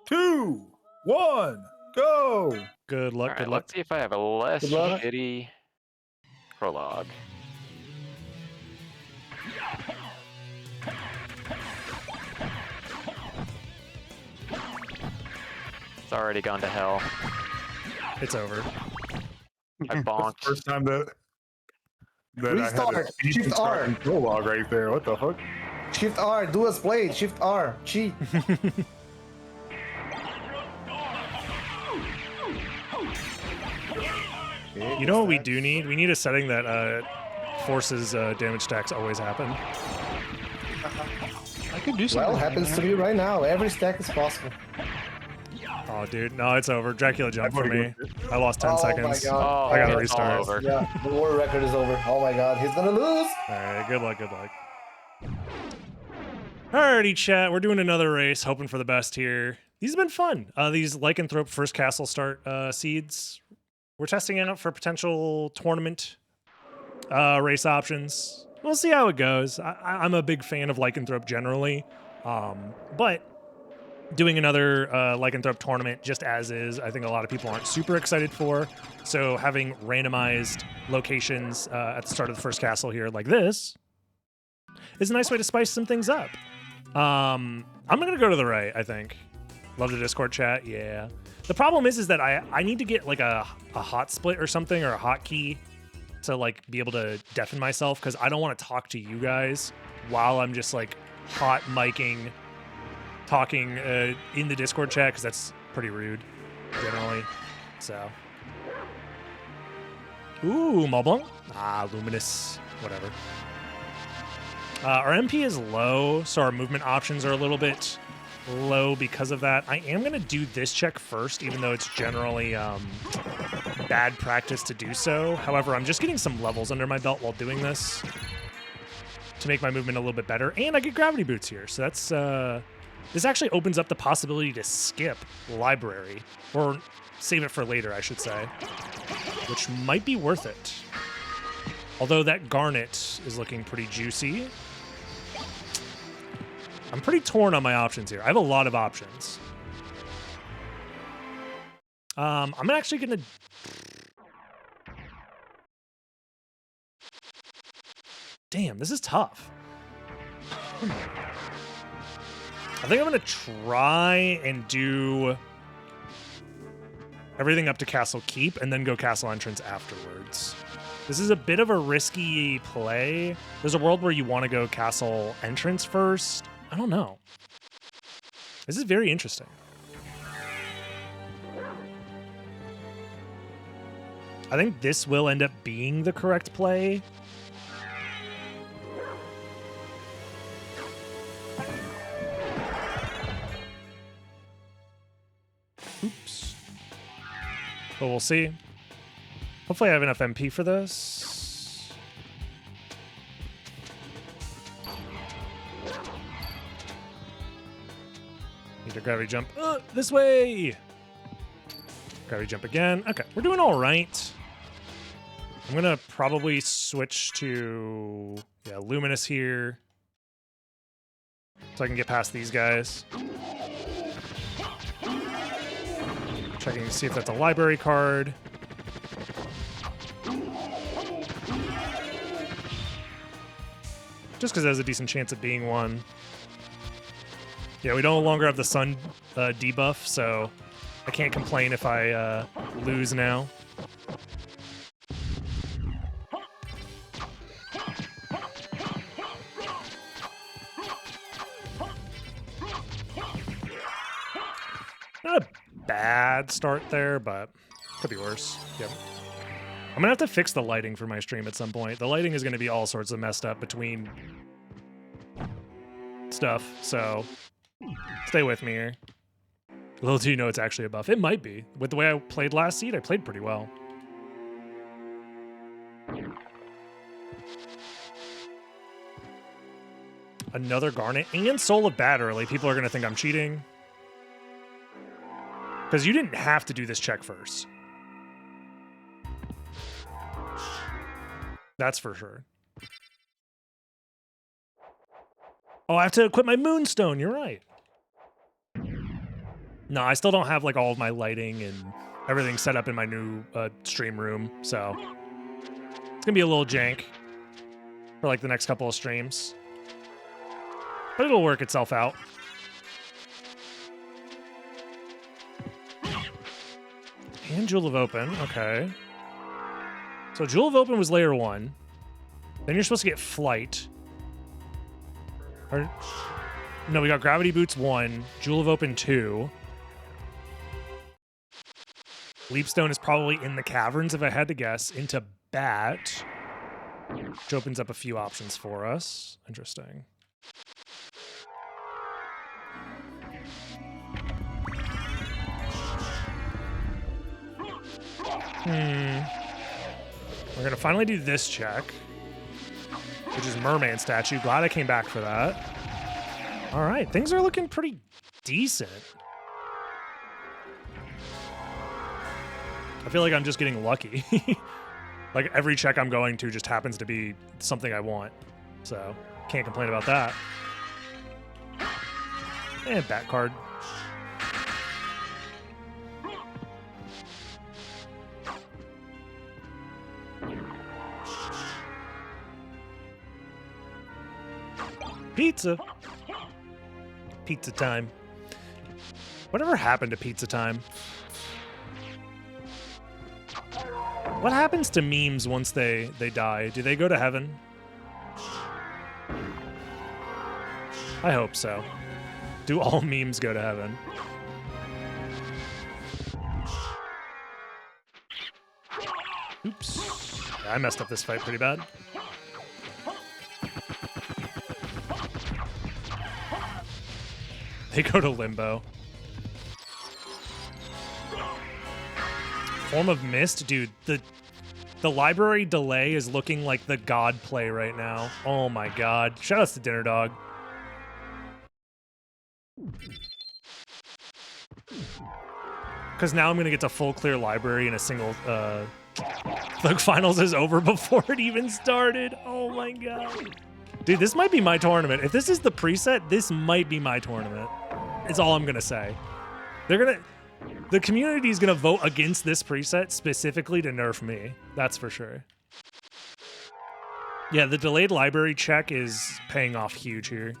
2, 1, go. Good luck. All right, Good luck. let's see if I have a less Good luck. shitty prologue. It's already gone to hell. It's over. I bonked. First time that I had Restart. a decent Shift starting R. prologue right there. What the fuck? Shift R. Do as played. Shift R. Cheat. You know what we do need? We need a setting that forces damage stacks always happen. I could do something. Well, happens to me right now. Every stack is possible. Oh, dude. No, it's over. Dracula jumped for me. I lost 10 seconds. My God. I gotta it's restart. all over. Yeah, the world record is over. Oh my God, he's gonna lose. All right, good luck, good luck. Alrighty, chat. We're doing another race, hoping for the best here. These have been fun. These Lycanthrope first castle start seeds. We're testing it out for potential tournament race options. We'll see how it goes. I'm a big fan of Lycanthrope generally, but doing another Lycanthrope tournament just as is, I think a lot of people aren't super excited for. So having randomized locations at the start of the first castle here like this is a nice way to spice some things up. I'm gonna go to the right, I think. Love the Discord chat, yeah. The problem is that I need to get like a hot split or something, or a hotkey to like be able to deafen myself, because I don't want to talk to you guys while I'm just like hot micing, talking in the Discord chat, because that's pretty rude generally. So, ooh, Maublanc, Luminous, whatever. Our MP is low, so our movement options are a little bit low because of that. I am going to do this check first, even though it's generally bad practice to do so. However, I'm just getting some levels under my belt while doing this to make my movement a little bit better. And I get gravity boots here, so that's this actually opens up the possibility to skip library, or save it for later, I should say, which might be worth it. Although that garnet is looking pretty juicy. I'm pretty torn on my options here. I have a lot of options. I'm actually gonna... Damn, this is tough. I think I'm gonna try and do everything up to Castle Keep and then go Castle Entrance afterwards. This is a bit of a risky play. There's a world where you want to go Castle Entrance first. I don't know. This is very interesting. I think this will end up being the correct play. Oops. But we'll see. Hopefully I have enough MP for this. Need to gravity jump this way. Gravity jump again. Okay, we're doing all right. I'm gonna probably switch to Luminous here, so I can get past these guys. Checking to see if that's a library card. Just because it has a decent chance of being one. Yeah, we no longer have the sun debuff, so I can't complain if I lose now. Not a bad start there, but could be worse. Yep. I'm gonna have to fix the lighting for my stream at some point. The lighting is gonna be all sorts of messed up between stuff, so stay with me here. Little do you know it's actually a buff. It might be. With the way I played last seed, I played pretty well. Another Garnet and Soul of Bad early. People are gonna think I'm cheating. Because you didn't have to do this check first. That's for sure. Oh, I have to equip my Moonstone. You're right. No, I still don't have like all of my lighting and everything set up in my new stream room, so it's gonna be a little jank for like the next couple of streams, but it'll work itself out. And Jewel of Open, okay. So Jewel of Open was layer 1. Then you're supposed to get Flight. Or, no, we got Gravity Boots 1, Jewel of Open 2. Leapstone is probably in the caverns, if I had to guess, into Bat, which opens up a few options for us. Interesting. We're gonna finally do this check, which is Mermaid Statue. Glad I came back for that. All right, things are looking pretty decent. I feel like I'm just getting lucky. Like every check I'm going to just happens to be something I want. So can't complain about that. And Bat card. Pizza. Pizza time. Whatever happened to pizza time? What happens to memes once they die? Do they go to heaven? I hope so. Do all memes go to heaven? Oops. I messed up this fight pretty bad. They go to limbo. Form of Mist, dude. The library delay is looking like the god play right now. Oh my god. Shoutouts to Dinner Dog. Because now I'm gonna get to full clear library in a single. The finals is over before it even started. Oh my god. Dude, this might be my tournament. If this is the preset, this might be my tournament. It's all I'm gonna say. The community is gonna vote against this preset specifically to nerf me. That's for sure. Yeah, the delayed library check is paying off huge here.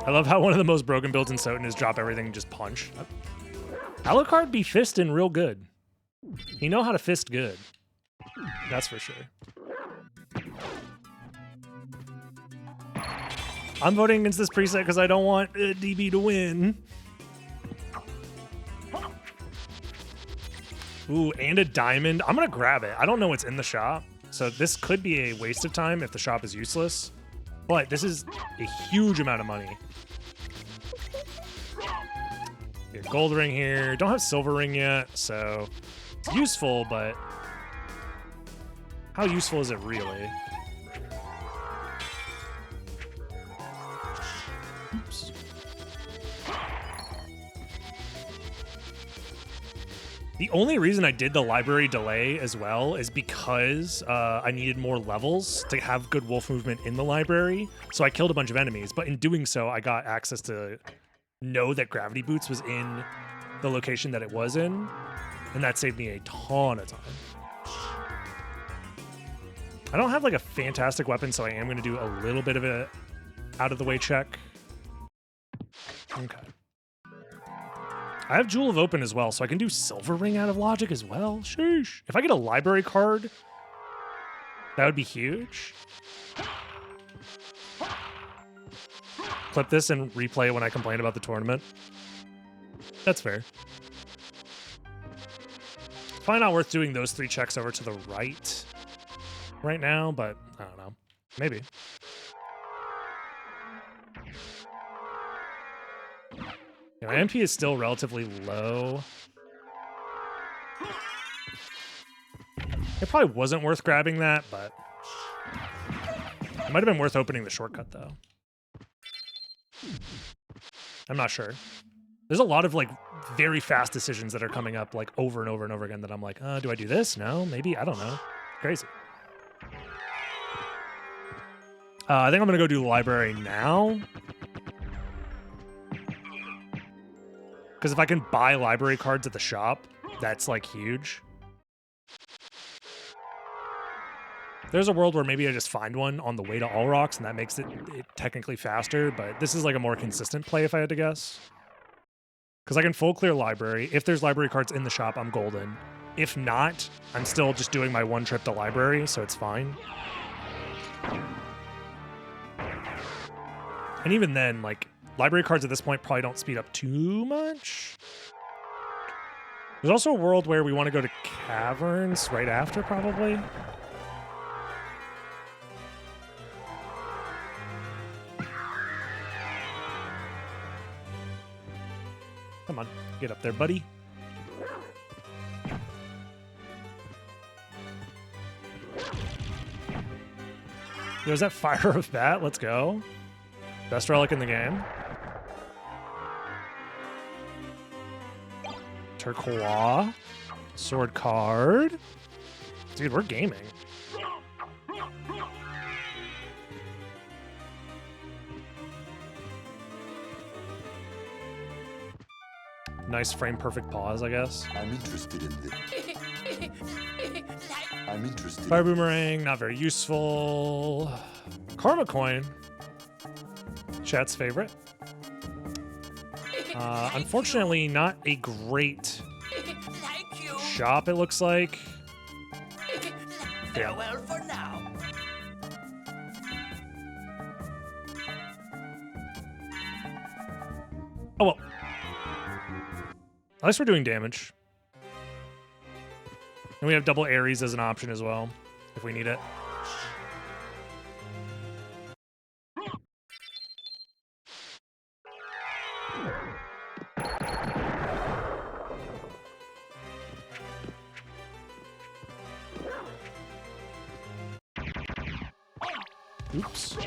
I love how one of the most broken builds in SotN is drop everything and just punch. Alucard be fisting real good. You know how to fist good. That's for sure. I'm voting against this preset because I don't want DB to win. Ooh, and a diamond. I'm going to grab it. I don't know what's in the shop, so this could be a waste of time if the shop is useless. But this is a huge amount of money. Get a gold ring here. Don't have silver ring yet, so it's useful, but how useful is it really? Oops. The only reason I did the library delay as well is because I needed more levels to have good wolf movement in the library. So I killed a bunch of enemies, but in doing so, I got access to know that Gravity Boots was in the location that it was in, and that saved me a ton of time. I don't have like a fantastic weapon, so I am going to do a little bit of a out of the way check. Okay. I have Jewel of Open as well, so I can do Silver Ring out of Logic as well. Sheesh. If I get a library card, that would be huge. Clip this and replay it when I complain about the tournament. That's fair. It's probably not worth doing those 3 checks over to the right now, but I don't know. Maybe. Yeah, my MP is still relatively low. It probably wasn't worth grabbing that, but it might have been worth opening the shortcut, though. I'm not sure. There's a lot of like very fast decisions that are coming up like over and over and over again that I'm like, do I do this? No, maybe, I don't know. Crazy. I think I'm gonna go do the library now. Because if I can buy library cards at the shop, that's like huge. There's a world where maybe I just find one on the way to All Rocks, and that makes it technically faster, but this is like a more consistent play if I had to guess. Because I can full clear library. If there's library cards in the shop, I'm golden. If not, I'm still just doing my one trip to library, so it's fine. And even then, like, library cards at this point probably don't speed up too much. There's also a world where we want to go to caverns right after, probably. Come on, get up there, buddy. Yo, is that Fire of Bat? Let's go. Best relic in the game. Turquoise. Sword card. Dude, we're gaming. Nice frame perfect pause, I guess. I'm interested in this. I'm interested. Fire boomerang, not very useful. Karma coin. Chat's favorite. Unfortunately, not a great shop, it looks like. Yeah. Farewell for now. Oh well. At least we're doing damage. And we have double Ares as an option as well, if we need it. Oops.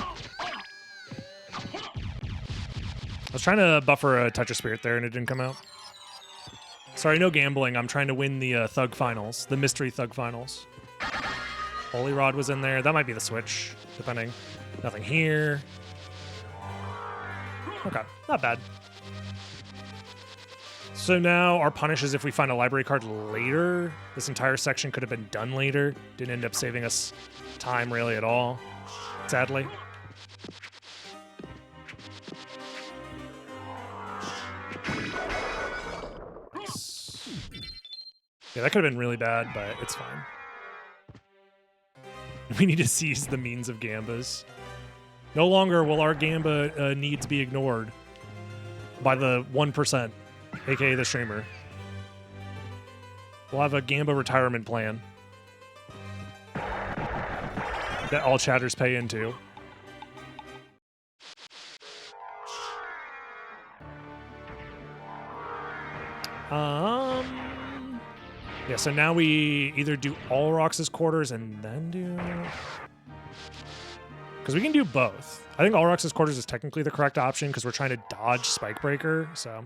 I was trying to buffer a Touch of Spirit there and it didn't come out. Sorry, no gambling. I'm trying to win the Thug Finals, the Mystery Thug Finals. Holy Rod was in there. That might be the switch, depending. Nothing here. Okay, not bad. So now our punish is if we find a library card later. This entire section could have been done later. Didn't end up saving us time really at all, sadly. Yeah, that could have been really bad, but it's fine. We need to seize the means of Gambas. No longer will our Gamba needs be ignored by the 1%, aka the streamer. We'll have a Gamba retirement plan that all chatters pay into. Yeah, so now we either do all Rox's quarters and then do... Because we can do both. I think all Rox's quarters is technically the correct option because we're trying to dodge Spike Breaker, so...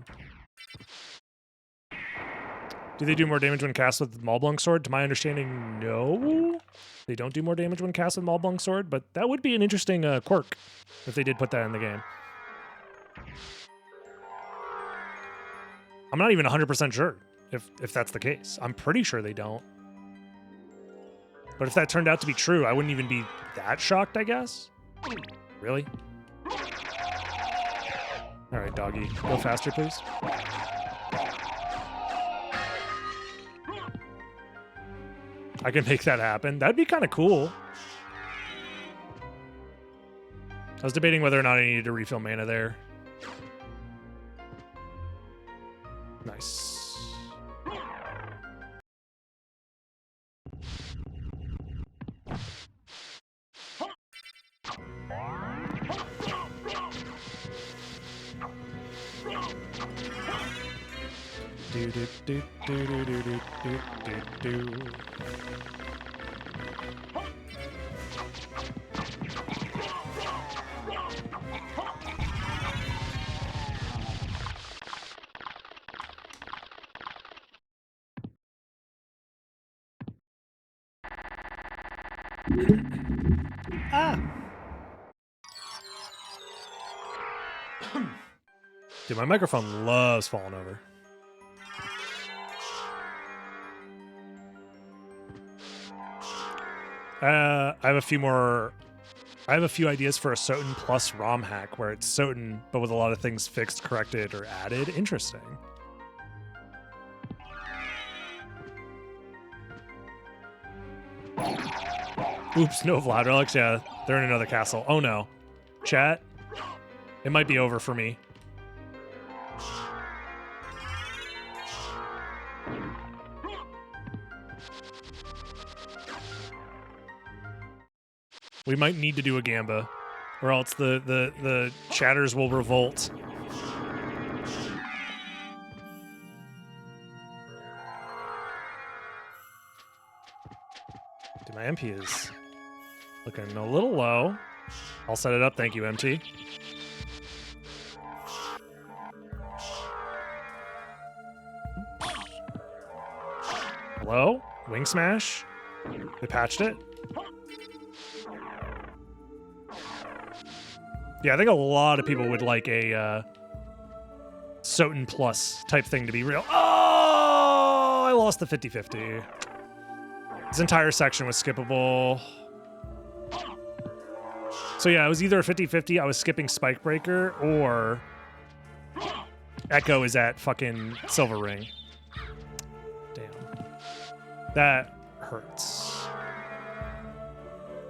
Do they do more damage when cast with Maulblunk Sword? To my understanding, no. They don't do more damage when cast with Maulblunk Sword, but that would be an interesting quirk if they did put that in the game. I'm not even 100% sure if that's the case. I'm pretty sure they don't. But if that turned out to be true, I wouldn't even be that shocked, I guess. Really? All right, doggy. Go faster, please. I can make that happen. That'd be kind of cool. I was debating whether or not I needed to refill mana there. Nice. Do do do do do do do do do. Ah! Dude, my microphone loves falling over. I have a few more. I have a few ideas for a SotN plus ROM hack where it's SotN, but with a lot of things fixed, corrected, or added. Interesting. Oops, no Vlad relics. Yeah, they're in another castle. Oh no. Chat, it might be over for me. We might need to do a Gamba, or else the chatters will revolt. Dude, my MP is looking a little low. I'll set it up. Thank you, MT. Hello? Wing smash? They patched it? Yeah, I think a lot of people would like a SotN Plus type thing to be real. Oh, I lost the 50-50. This entire section was skippable. So yeah, it was either a 50-50, I was skipping Spike Breaker, or Echo is at fucking Silver Ring. Damn. That hurts.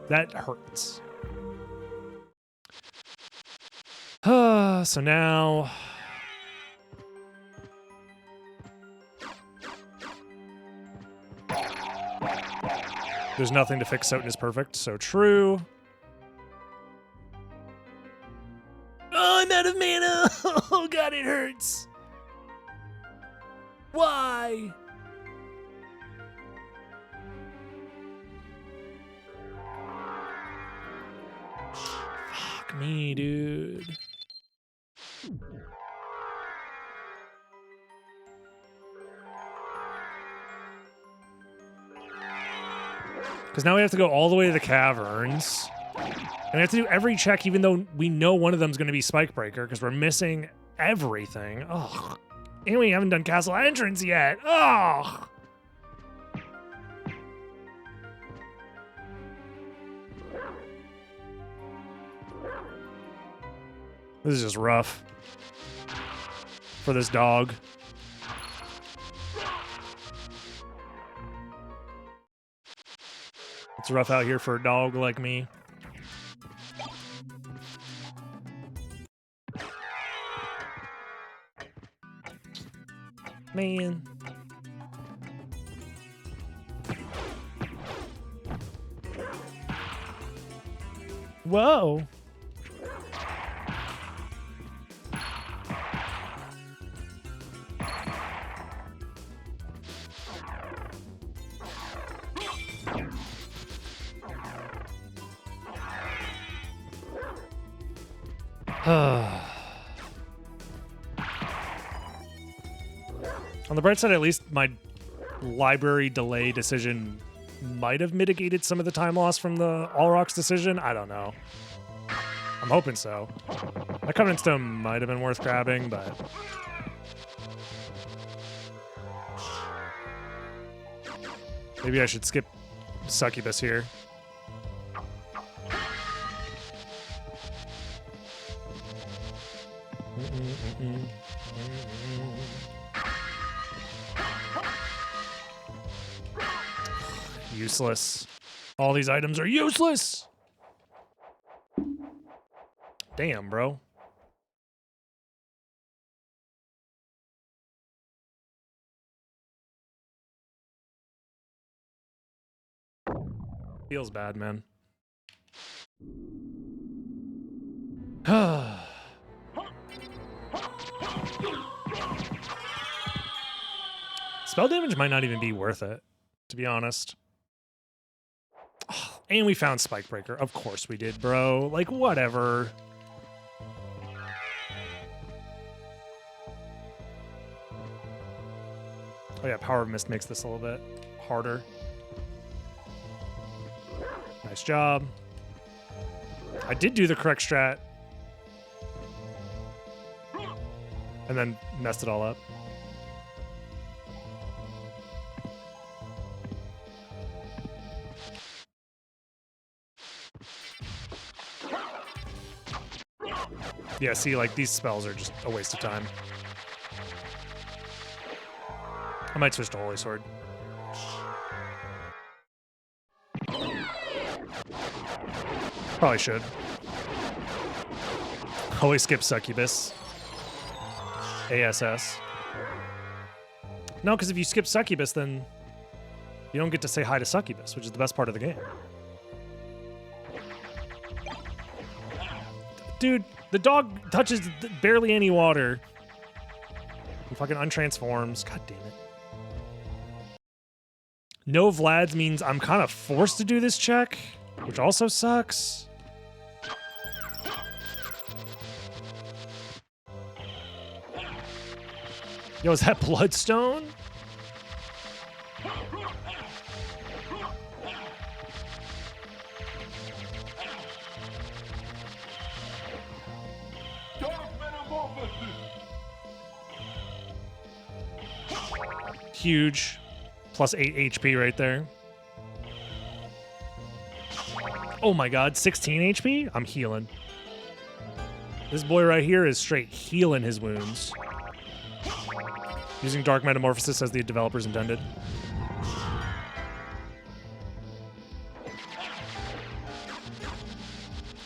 That hurts. So now... There's nothing to fix SotN is perfect, so true. Oh, I'm out of mana! Oh god, it hurts! Why? Fuck me, dude. Because now we have to go all the way to the caverns. And we have to do every check, even though we know one of them is going to be Spike Breaker, because we're missing everything. Ugh. And we haven't done castle entrance yet. Ugh. This is just rough for this dog. It's rough out here for a dog like me. Man. Whoa. On the bright side, at least my library delay decision might have mitigated some of the time loss from the All Rocks decision. I don't know. I'm hoping so. That Covenant Stone might have been worth grabbing, but... maybe I should skip Succubus here. Useless. All these items are useless! Damn, bro. Feels bad, man. Spell damage might not even be worth it, to be honest. Oh, and we found Spike Breaker. Of course we did, bro. Like, whatever. Oh yeah, Power of Mist makes this a little bit harder. Nice job. I did do the correct strat. And then messed it all up. Yeah, see, like, these spells are just a waste of time. I might switch to Holy Sword. Probably should. Always skip Succubus. ASS. No, because if you skip Succubus, then you don't get to say hi to Succubus, which is the best part of the game. Dude, the dog touches barely any water. He fucking untransforms. God damn it. No Vlads means I'm kind of forced to do this check, which also sucks. Yo, is that Bloodstone? Huge. Plus 8 HP right there. Oh my god, 16 HP? I'm healing. This boy right here is straight healing his wounds. Using Dark Metamorphosis as the developers intended.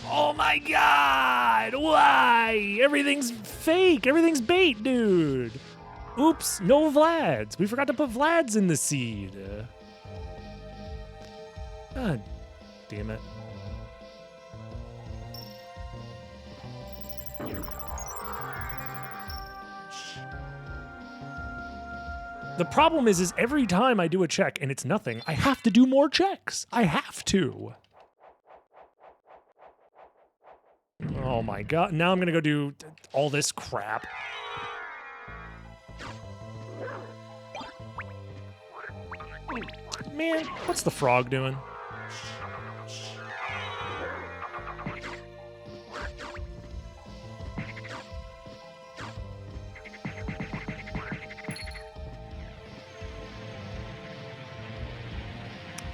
Oh my god! Why? Everything's fake. Everything's bait, dude. Oops, no Vlads. We forgot to put Vlads in the seed. God damn it. The problem is every time I do a check and it's nothing, I have to do more checks. I have to. Oh my god. Now I'm gonna go do all this crap. Man, what's the frog doing?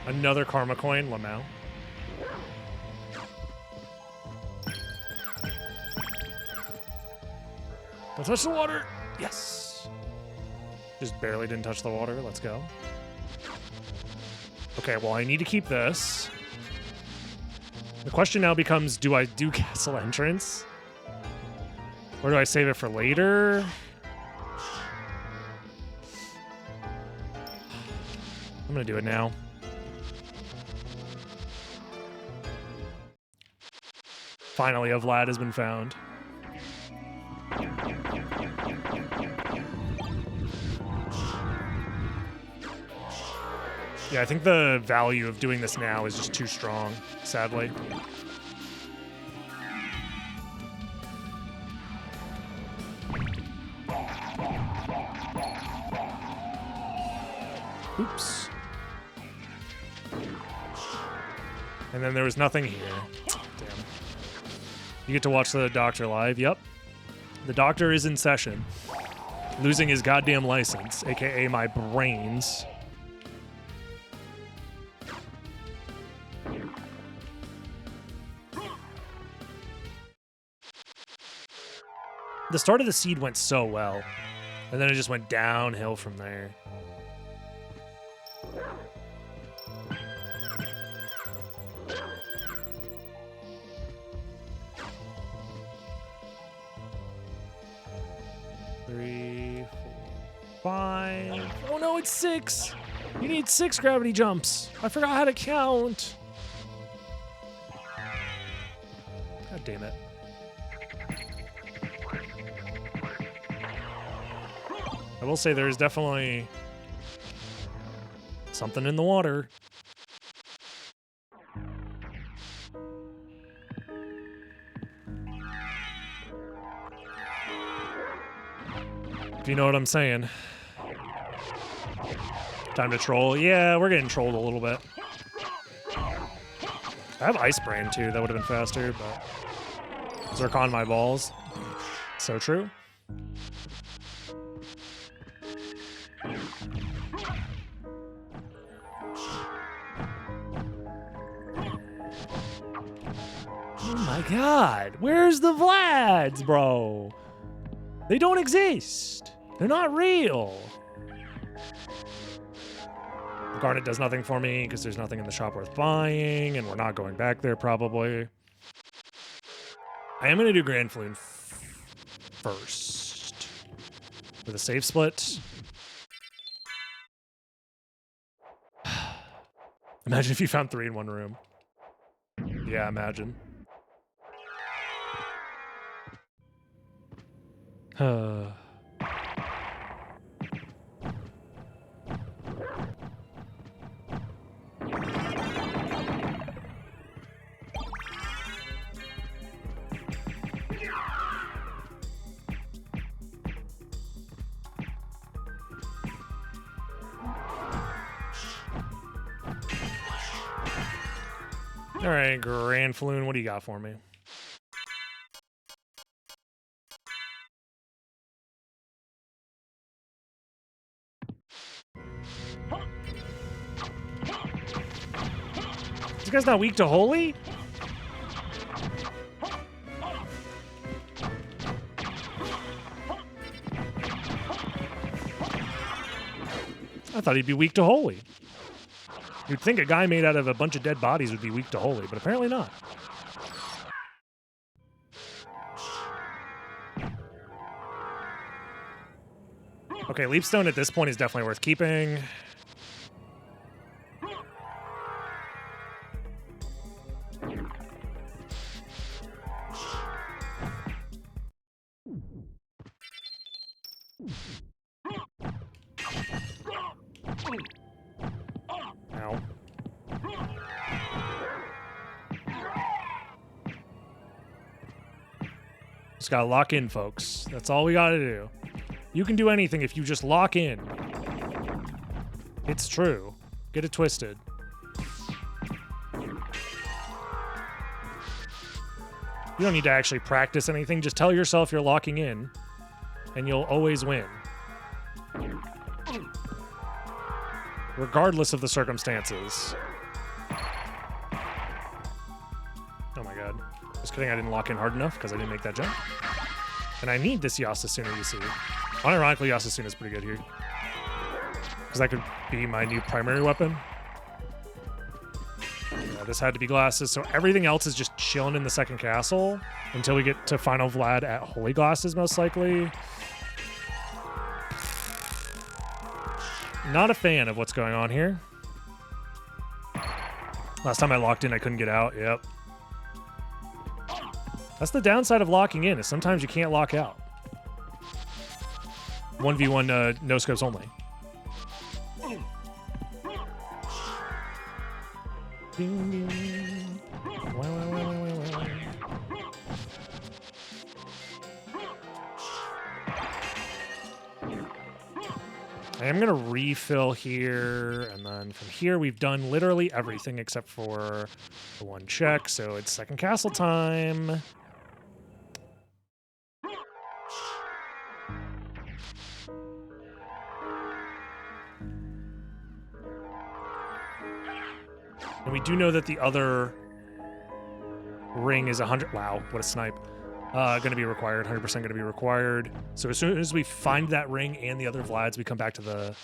Another karma coin, Lamau. Don't touch the water. Yes. Just barely didn't touch the water. Let's go. Okay, well, I need to keep this. The question now becomes, do I do castle entrance? Or do I save it for later? I'm gonna do it now. Finally, a Vlad has been found. Yeah, I think the value of doing this now is just too strong, sadly. Oops. And then there was nothing here. Damn. You get to watch the doctor live. Yep. The doctor is in session. Losing his goddamn license, aka my brains. The start of the seed went so well, and then it just went downhill from there. Three, 4, 5. Oh no, it's 6. You need 6 gravity jumps. I forgot how to count. God damn it. I will say there is definitely something in the water. If you know what I'm saying. Time to troll. Yeah, we're getting trolled a little bit. I have Ice Brand too. That would have been faster, but Zircon my balls. So true. Oh my my god. Where's the Vlads, bro? They don't exist. They're not real. Garnet does nothing for me because there's nothing in the shop worth buying, and we're not going back there probably. I am going to do Grand Floon first. With a save split. Imagine if you found 3 in one room. Yeah, imagine. All right, Grand Floon, what do you got for me? This guy's not weak to holy? I thought he'd be weak to holy. You'd think a guy made out of a bunch of dead bodies would be weak to holy, but apparently not. Okay, Leapstone at this point is definitely worth keeping. Ow. Just gotta lock in, folks. That's all we gotta do. You can do anything if you just lock in. It's true. Get it twisted. You don't need to actually practice anything. Just tell yourself you're locking in, and you'll always win. Regardless of the circumstances. Oh my god. Just kidding, I didn't lock in hard enough because I didn't make that jump. And I need this Yasasuna, you see. Unironically, Yasasuna is pretty good here. Because that could be my new primary weapon. Yeah, this had to be glasses, so everything else is just chilling in the second castle until we get to Final Vlad at Holy Glasses, most likely. Not a fan of what's going on here. Last time I locked in, I couldn't get out. Yep. That's the downside of locking in, is sometimes you can't lock out. 1v1 no scopes only. Ding, ding. Wow, wow, wow, wow, wow. I am going to refill here, and then from here we've done literally everything except for the one check, so it's second castle time. And we do know that the other ring is 100. Wow, what a snipe. Going to be required, 100% going to be required. So as soon as we find that ring and the other Vlads, we come back to the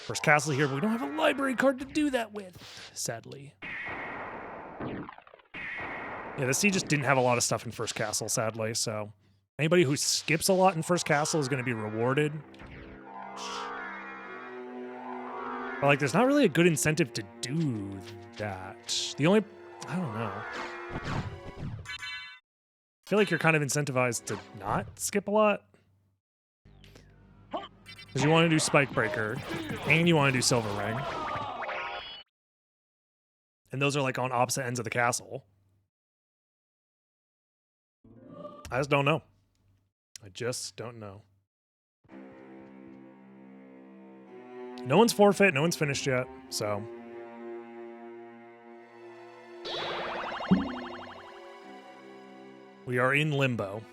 first castle here, but we don't have a library card to do that with, sadly. Yeah, the sea just didn't have a lot of stuff in first castle, sadly, so anybody who skips a lot in first castle is going to be rewarded. But, like, there's not really a good incentive to do that. The only... I don't know. I feel like you're kind of incentivized to not skip a lot. Because you want to do Spike Breaker, and you want to do Silver Ring. And those are, like, on opposite ends of the castle. I just don't know. I just don't know. No one's forfeit, no one's finished yet, so. We are in limbo.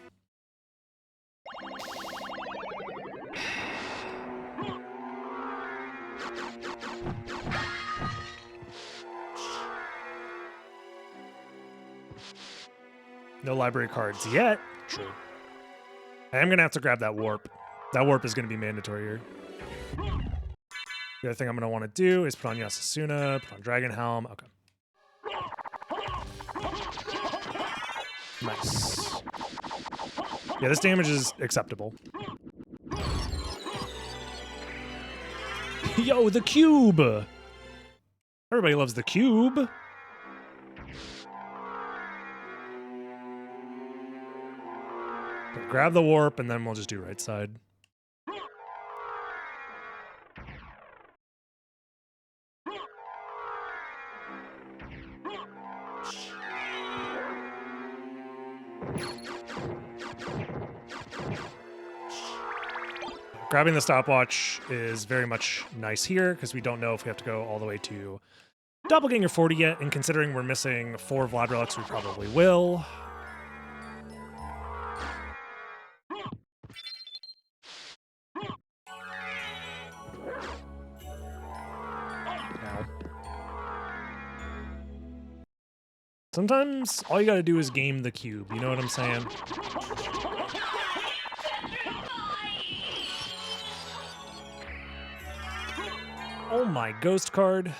No library cards yet. True. I am going to have to grab that warp. That warp is going to be mandatory here. The other thing I'm going to want to do is put on Yasasuna, put on Dragon Helm. Okay. Nice. Yeah, this damage is acceptable. Yo, the cube! Everybody loves the cube. Grab the warp, and then we'll just do right side. Grabbing the stopwatch is very much nice here, because we don't know if we have to go all the way to Doppelganger 40 yet, and considering we're missing 4 Vlad relics, we probably will. Sometimes all you gotta do is game the cube, you know what I'm saying? Oh my ghost card.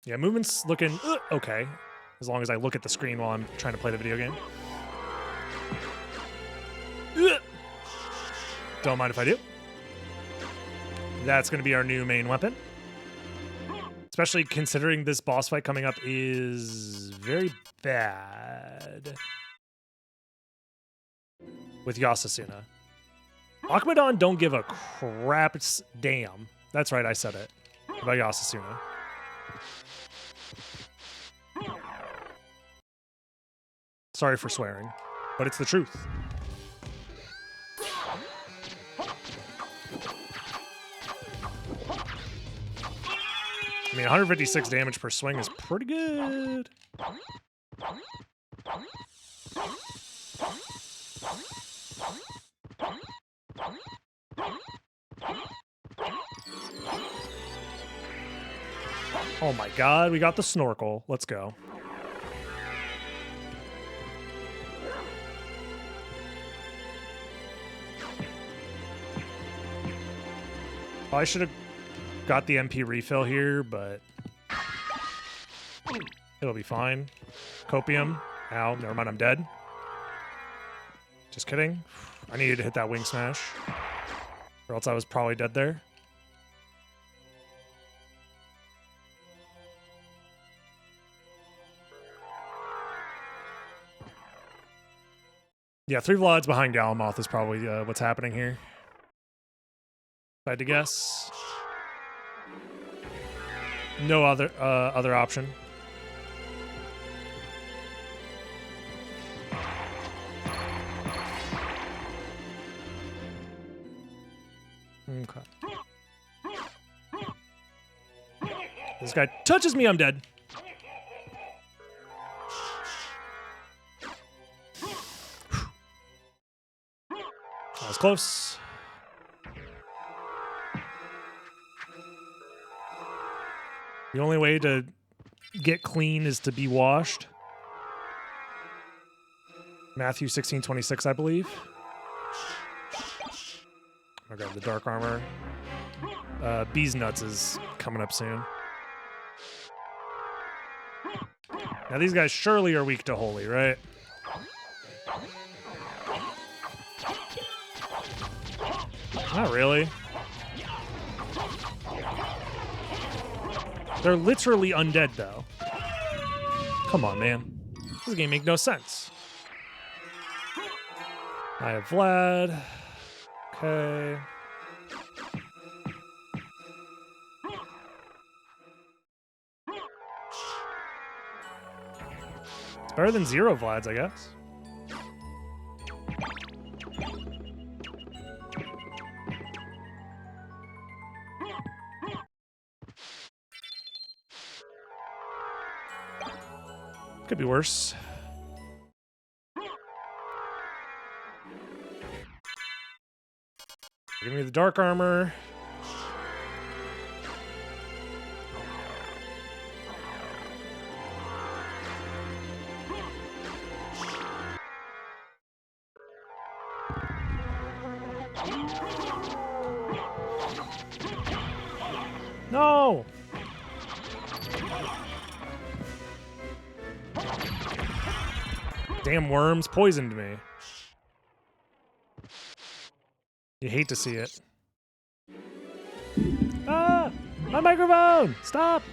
Yeah, movement's looking okay, as long as I look at the screen while I'm trying to play the video game. Don't mind if I do. That's going to be our new main weapon. Especially considering this boss fight coming up is very bad. With Yasasuna. Akmadon don't give a crap's damn. That's right, I said it. About Yasasuna. Sorry for swearing, but it's the truth. I mean, 156 damage per swing is pretty good. Oh my god, we got the snorkel. Let's go. I should have got the MP refill here, but it'll be fine. Copium. Ow, never mind, I'm dead. Just kidding. I needed to hit that wing smash, or else I was probably dead there. Yeah, 3 Vlads behind Galamoth is probably what's happening here. If I had to guess. No other option. Okay. This guy touches me, I'm dead. That was close. The only way to get clean is to be washed. Matthew 16:26, I believe. I'll grab the dark armor. Bees Nuts is coming up soon. Now these guys surely are weak to holy, right? Not really. They're literally undead, though. Come on, man. This game makes no sense. I have Vlad. Okay. It's better than 0 Vlads, I guess. Could be worse. Give me the dark armor. No! Damn worms poisoned me. You hate to see it. Ah! My microphone! Stop!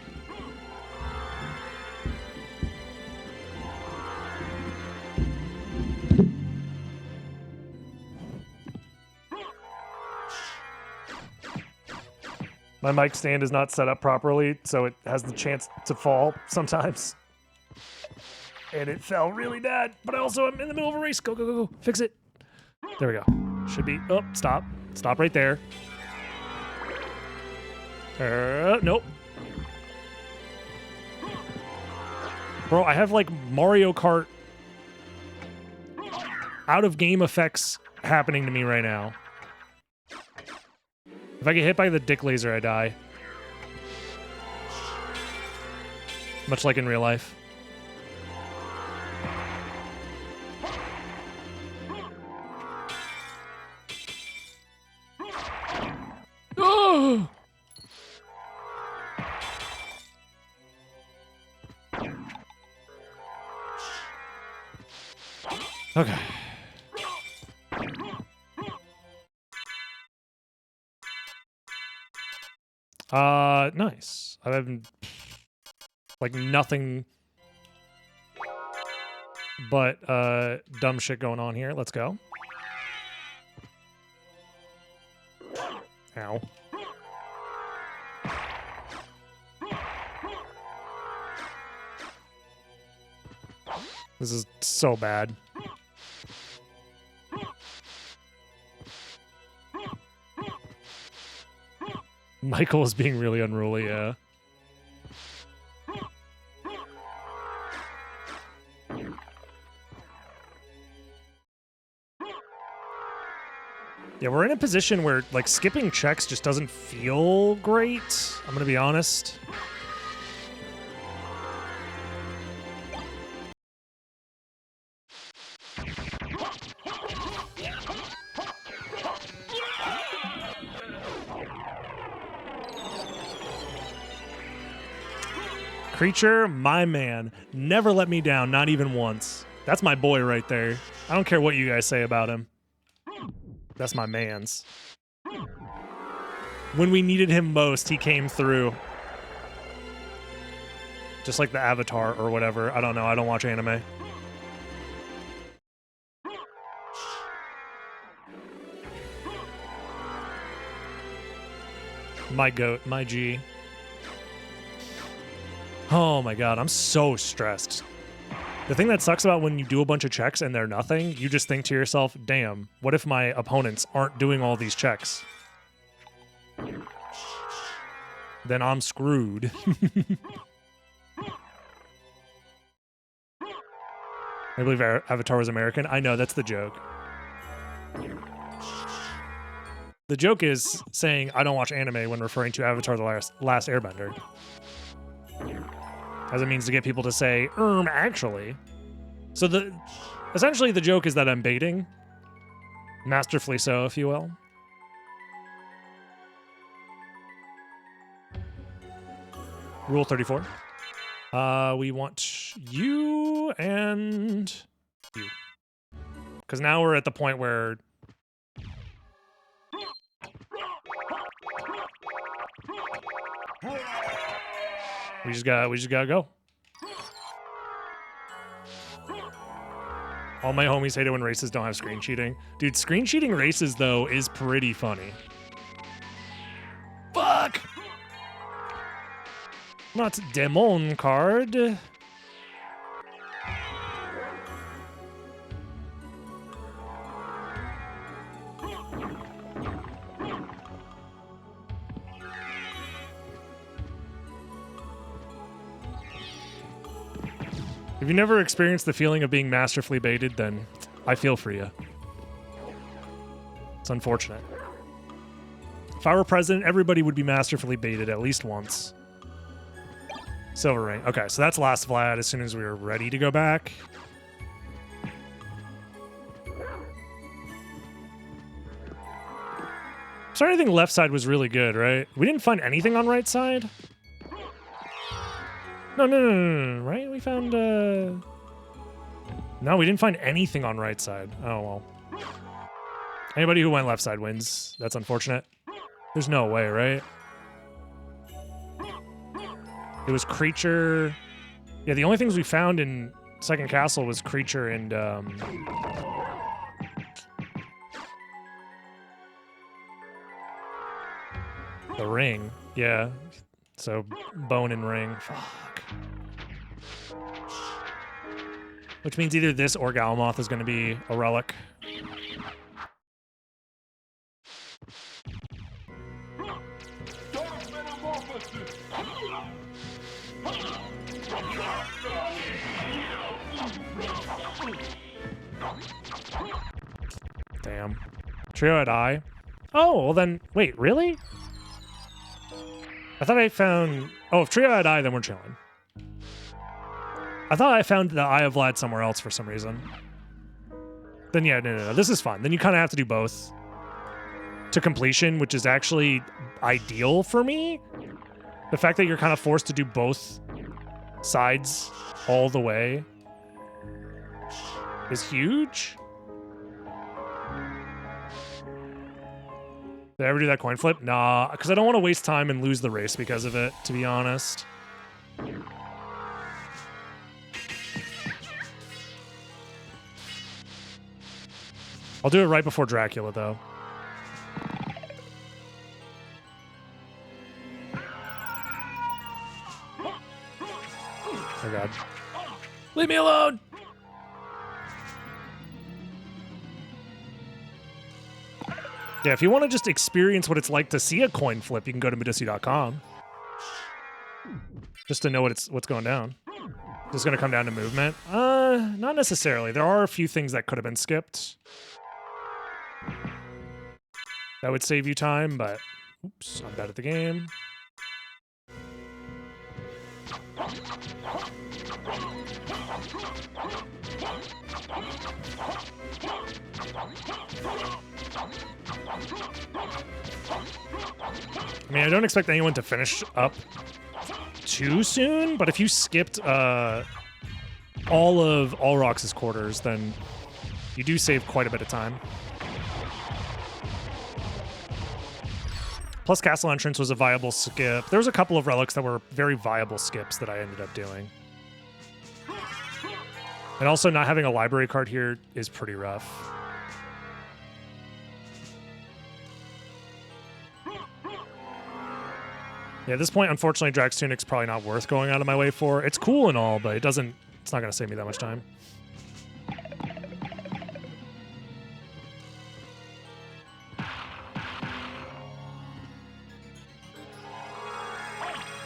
My mic stand is not set up properly, so it has the chance to fall sometimes. And it fell really bad, but I also am in the middle of a race. Go, go, go, go. Fix it. There we go. Should be. Oh, stop. Stop right there. Nope. Bro, I have like Mario Kart out of game effects happening to me right now. If I get hit by the dick laser, I die. Much like in real life. Oh! Okay. Nice. I have like nothing but dumb shit going on here. Let's go. Ow. This is so bad. Michael is being really unruly, yeah. Yeah, we're in a position where, like, skipping checks just doesn't feel great. I'm gonna be honest. Creature, my man. Never let me down, not even once. That's my boy right there. I don't care what you guys say about him. That's my man's. When we needed him most, he came through. Just like the Avatar or whatever. I don't know. I don't watch anime. My goat, my G. Oh my god, I'm so stressed. The thing that sucks about when you do a bunch of checks and they're nothing, you just think to yourself, damn, what if my opponents aren't doing all these checks? Then I'm screwed. I believe Avatar was American. I know, that's the joke. The joke is saying I don't watch anime when referring to Avatar the Last Airbender. As it means to get people to say, actually. So essentially the joke is that I'm baiting. Masterfully so, if you will. Rule 34. We want you and you. Because now we're at the point where we just gotta go. All my homies hate it when races don't have screen cheating. Dude, screen cheating races, though, is pretty funny. Fuck! Not Demon card. If If you never experienced the feeling of being masterfully baited, then I feel for you. It's unfortunate. If I were president, everybody would be masterfully baited at least once. Silver ring. Okay, so that's last Vlad as soon as we were ready to go back. So anything left side was really good, right? We didn't find anything on right side? No, right? We found, No, we didn't find anything on right side. Oh, well. Anybody who went left side wins. That's unfortunate. There's no way, right? It was creature. Yeah, the only things we found in second castle was creature and, the ring. Yeah. So, bone and ring. Fuck. Which means either this or Galmoth is going to be a relic. Damn. Trio had eye. Oh, well then, wait, really? I thought I found... Oh, if Trio had eye, then we're chilling. I thought I found the Eye of Vlad somewhere else for some reason. Then yeah, no. This is fun. Then you kind of have to do both to completion, which is actually ideal for me. The fact that you're kind of forced to do both sides all the way is huge. Did I ever do that coin flip? Nah, because I don't want to waste time and lose the race because of it, to be honest. I'll do it right before Dracula, though. Oh, God. Leave me alone! Yeah, if you want to just experience what it's like to see a coin flip, you can go to Medici.com. Just to know what's going down. Just going to come down to movement? Not necessarily. There are a few things that could have been skipped. That would save you time, but... Oops, I'm bad at the game. I mean, I don't expect anyone to finish up too soon, but if you skipped all of Allrox's quarters, then you do save quite a bit of time. Plus, Castle Entrance was a viable skip. There was a couple of relics that were very viable skips that I ended up doing. And also, not having a library card here is pretty rough. Yeah, at this point, unfortunately, Drax Tunic's probably not worth going out of my way for. It's cool and all, but it's not going to save me that much time.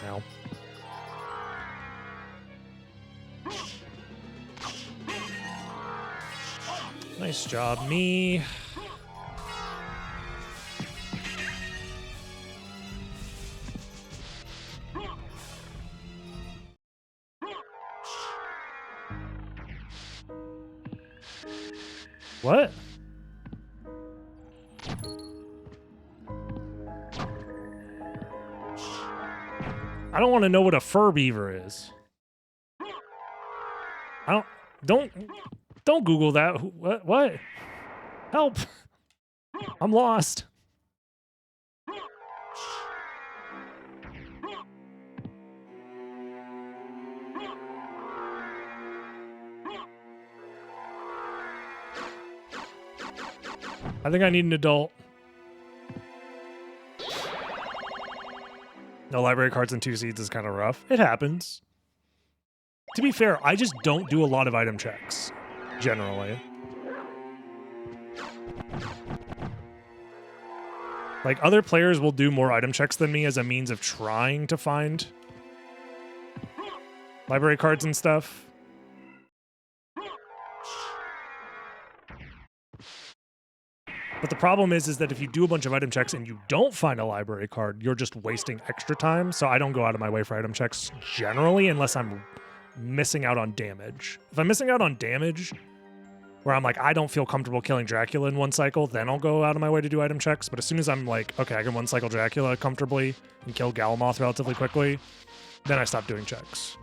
No. Nice job, me. What? I don't want to know what a fur beaver is. Don't Google that. What? Help. I'm lost. I think I need an adult. No library cards and 2 seeds is kind of rough. It happens. To be fair, I just don't do a lot of item checks, generally. Like, other players will do more item checks than me as a means of trying to find library cards and stuff. But the problem is that if you do a bunch of item checks and you don't find a library card, you're just wasting extra time. So I don't go out of my way for item checks generally unless I'm missing out on damage. If I'm missing out on damage, where I'm like, I don't feel comfortable killing Dracula in one cycle, then I'll go out of my way to do item checks. But as soon as I'm like, okay, I can one cycle Dracula comfortably and kill Galamoth relatively quickly, then I stop doing checks.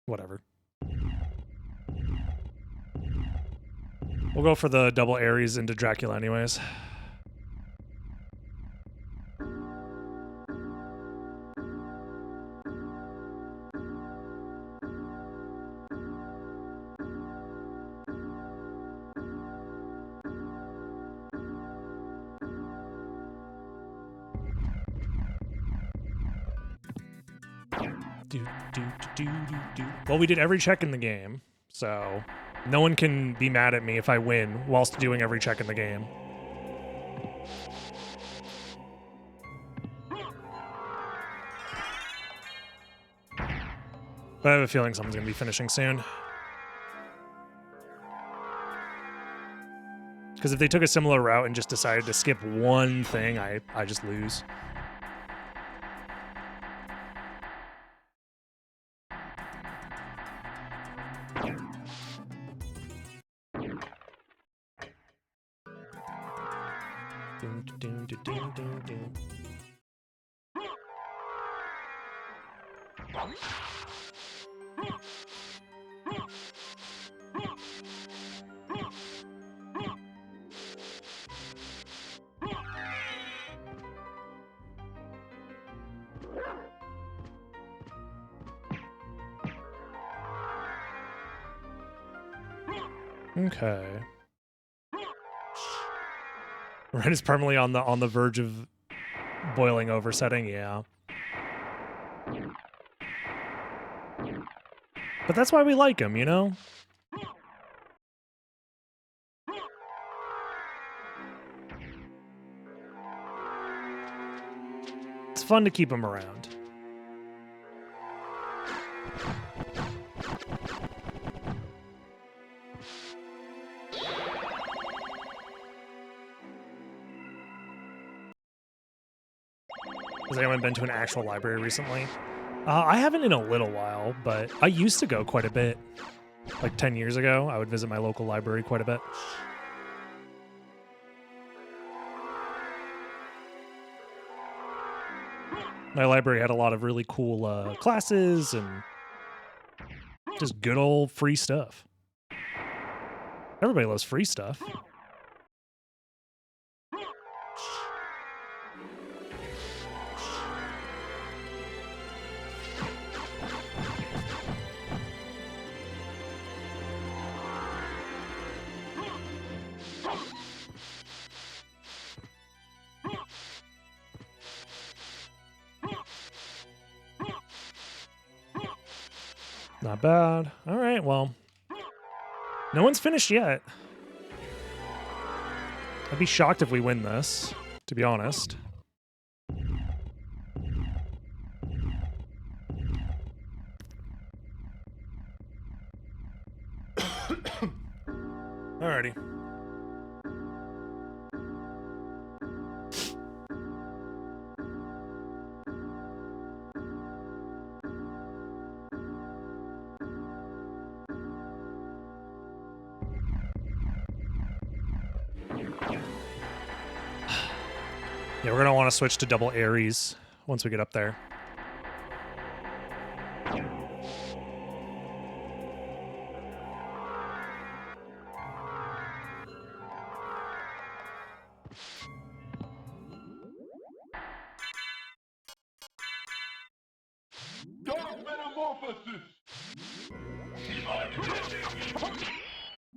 Whatever. We'll go for the double Ares into Dracula anyways. Well, we did every check in the game, so no one can be mad at me if I win whilst doing every check in the game. But I have a feeling someone's going to be finishing soon. Because if they took a similar route and just decided to skip one thing, I just lose. Okay. Ren is permanently on the verge of boiling over setting, yeah. But that's why we like him, you know? It's fun to keep him around. Has anyone been to an actual library recently? I haven't in a little while, but I used to go quite a bit. Like 10 years ago, I would visit my local library quite a bit. My library had a lot of really cool classes and just good old free stuff. Everybody loves free stuff. Not bad. All right, well, no one's finished yet. I'd be shocked if we win this, to be honest. Alrighty. Yeah, we're gonna want to switch to double Ares once we get up there.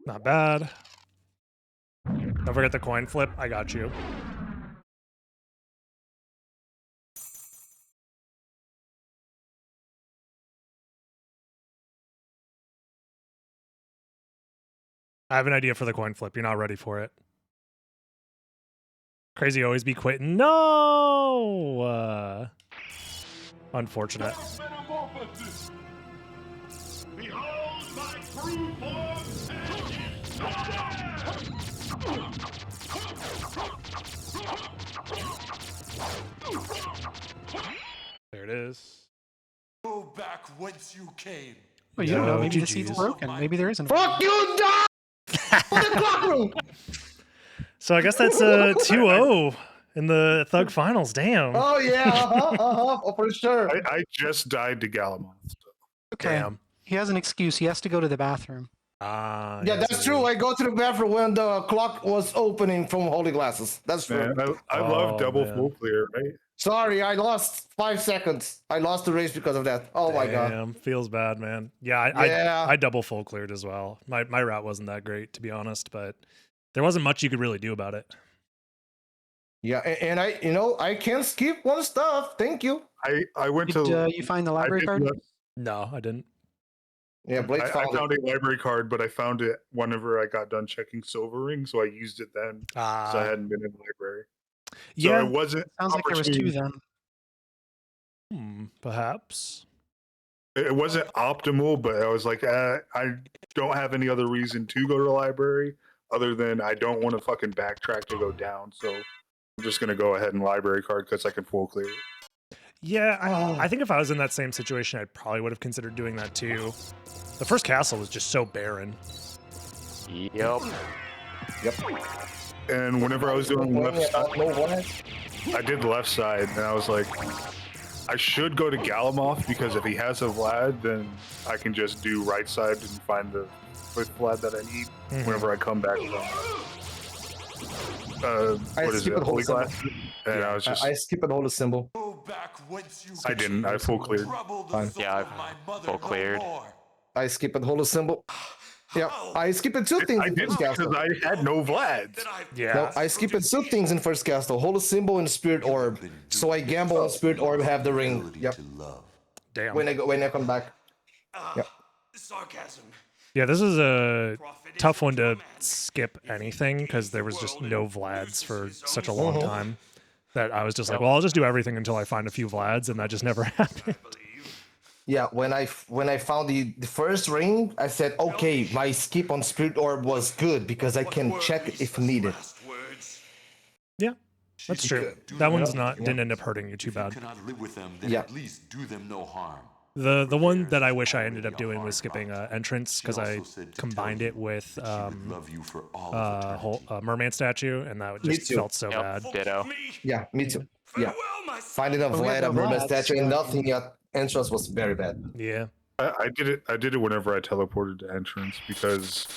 Not bad. Don't forget the coin flip. I got you. I have an idea for the coin flip. You're not ready for it. Crazy always be quitting. No! Unfortunate. There it is. Go back whence you came. Well, you don't know. Yo, Maybe the seat's GGs. broken. Maybe there isn't. Fuck you, dog! What the clock room? So I guess that's 2-0 in the Thug Finals. Damn. Oh yeah, oh, for sure. I just died to Gallimond. Okay. Damn. He has an excuse. He has to go to the bathroom. Ah, Yeah, yes, that's it true. is. I go to the bathroom when the clock was opening from Holy Glasses. That's true. Man, I Oh, love double man. full clear, right? Sorry, I lost 5 seconds. I lost the race because of that. Oh my god. Damn, feels bad, man. Yeah, Yeah. I double full cleared as well. My route wasn't that great, to be honest, but there wasn't much you could really do about it. Yeah, and I, I can't skip one stuff. Thank you. I went Did to. you find the I library did card? left- No, I didn't. Yeah, Blake I found found it. a library card, but I found it whenever I got done checking Silver Ring, so I used it then. Because I hadn't been in the library. So yeah, I wasn't. Sounds like there was 2 opportune- then. Perhaps. It wasn't optimal, but I was like, I don't have any other reason to go to the library other than I don't want to fucking backtrack to go down. So I'm just gonna go ahead and library card because I can full clear it. Yeah, Oh. I think if I was in that same situation, I probably would have considered doing that too. The first castle was just so barren. Yep. And whenever I was doing left side, No what? I did left side, and I was like, I should go to Galimoth because if he has a Vlad, then I can just do right side and find the fifth Vlad that I need whenever I come back from. I What is skip it? the whole Holy symbol. Class? And I was just. I skip and hold a symbol. Go back whence you I didn't. I full cleared. trouble the Fine. soul Yeah, of my mother full no cleared. more. I skip and hold a symbol. Yeah, I skip and 2 things I in didn't first castle. because I had no Vlads. That I've Yeah. No, I skip and 2 things in first castle. Hold a symbol and spirit orb. So I gamble on spirit orb, have the ring. ability Yep. to love. Damn. When I come back. Yep. Sarcasm. Yeah, this is a tough one to skip anything because there was just no Vlads for such a long time that I was just like, well, I'll just do everything until I find a few Vlads, and that just never happened. Yeah, when I found the first ring, I said, okay, my skip on spirit orb was good because I can check if needed. Yeah, that's true. That one's didn't end up hurting you too If you bad. cannot live with them, then Yeah. at least do them no harm. The one that I wish I ended up doing was skipping entrance because I combined it with She would love you for all of eternity. merman statue, and that Me just too. felt so Yep. bad. Ditto. Yeah, me too. Yeah. Finding a But we had Vlad, a the merman Vlads, statue, and so- nothing at entrance was very bad. Yeah. I did it. I did it whenever I teleported to entrance because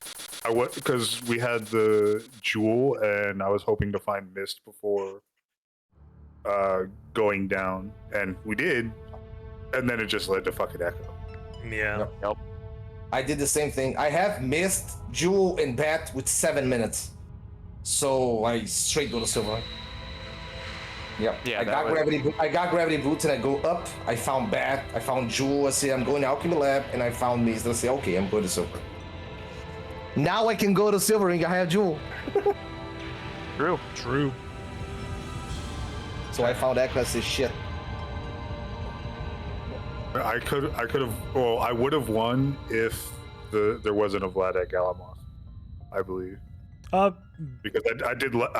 because we had the jewel and I was hoping to find mist before going down, and we did, and then it just led to fucking echo. Yeah. Yep. I did the same thing. I have missed jewel and bat with 7 minutes. So I straight go to silver. Yep. Yeah, I that got was- gravity. I got gravity boots, and I go up. I found bat. I found jewel. I say I'm going to alchemy lab, and I found mist. I say okay, I'm going to silver. Now I can go to silver ring. I have jewel. True. True. So I found that because I say shit. I could have. Well, I would have won if there wasn't a Vlad at Galimoth, I believe, because I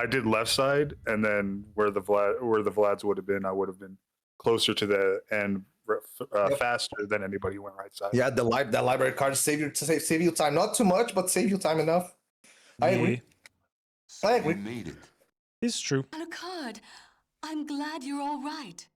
did left side, and then where the Vlads would have been, I would have been closer to the end faster than anybody who went right side. Yeah, the library card save you time. Not too much, but save you time enough. I agree. So I we agree. made it. It's true. Alucard, I'm glad you're all right.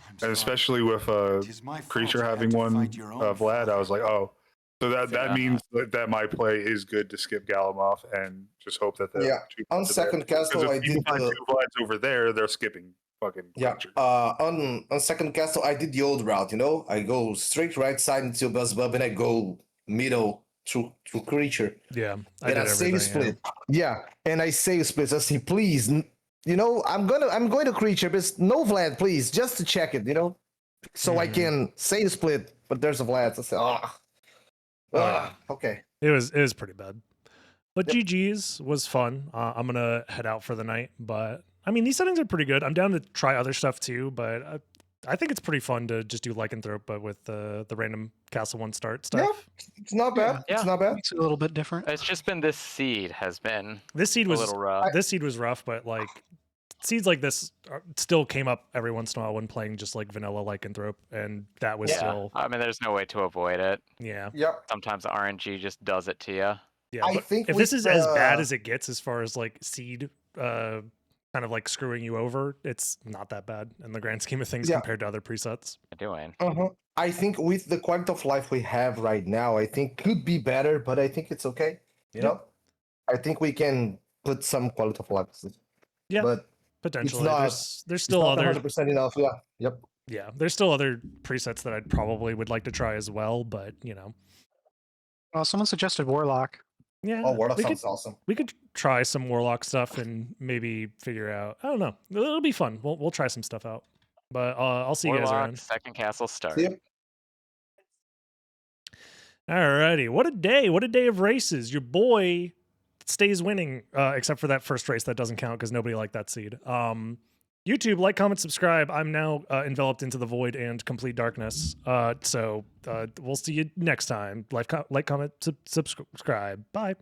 I'm And sorry. especially with Tis my fault creature you had having to one fight your own Vlad, I father. was like, oh, so that Yeah. means that my play is good to skip Galimoth and just hope that the Yeah, two on Vlads are second there. castle, Because I if people did find the- two Vlads over there, they're skipping fucking Yeah. creature. On second castle, I did the old route. I go straight right side until Buzzbub, and I go middle through creature. Yeah. And I did save everything, split. Yeah, and I save splits. I say, please, I'm going to creature, but no Vlad, please, just to check it, so I can save split. But there's a Vlad. So I say, yeah. okay. It was pretty bad. But Yep. GG's was fun. I'm gonna head out for the night, but I mean these settings are pretty good. I'm down to try other stuff too, but I think it's pretty fun to just do lycanthrope, but with the random castle one start stuff. Yeah, it's not bad. Yeah. It's not bad. Makes it a little bit different. It's just been this seed has been This seed a was little rough. this seed was rough, but like seeds like this still came up every once in a while when playing just like vanilla lycanthrope, and that was Yeah. still I mean, there's no way to avoid it. yeah. Yep. Sometimes RNG just does it to you. Yeah, I but think if this with, is as bad as it gets as far as like seed kind of like screwing you over, it's not that bad in the grand scheme of things Yeah. compared to other presets. Doing. I think with the quality of life we have right now, I think could be better, but I think it's okay. You Yeah. know, I think we can put some quality of life. Yeah, But potentially. not- There's still it's not other 100% enough. Yeah. Yep. yeah, there's still other presets that I'd probably would like to try as well, but Well, someone suggested Warlock. yeah, Oh, Warlock we sounds could awesome. we could try some warlock stuff and maybe figure out. I don't know. It'll be fun. We'll try some stuff out. But I'll see you guys Warlock, around. second castle start. Yep. Alrighty, what a day! What a day of races. Your boy stays winning, except for that first race that doesn't count because nobody liked that seed. YouTube, like, comment, subscribe. I'm now enveloped into the void and complete darkness. So we'll see you next time. Like, comment, subscribe. Bye.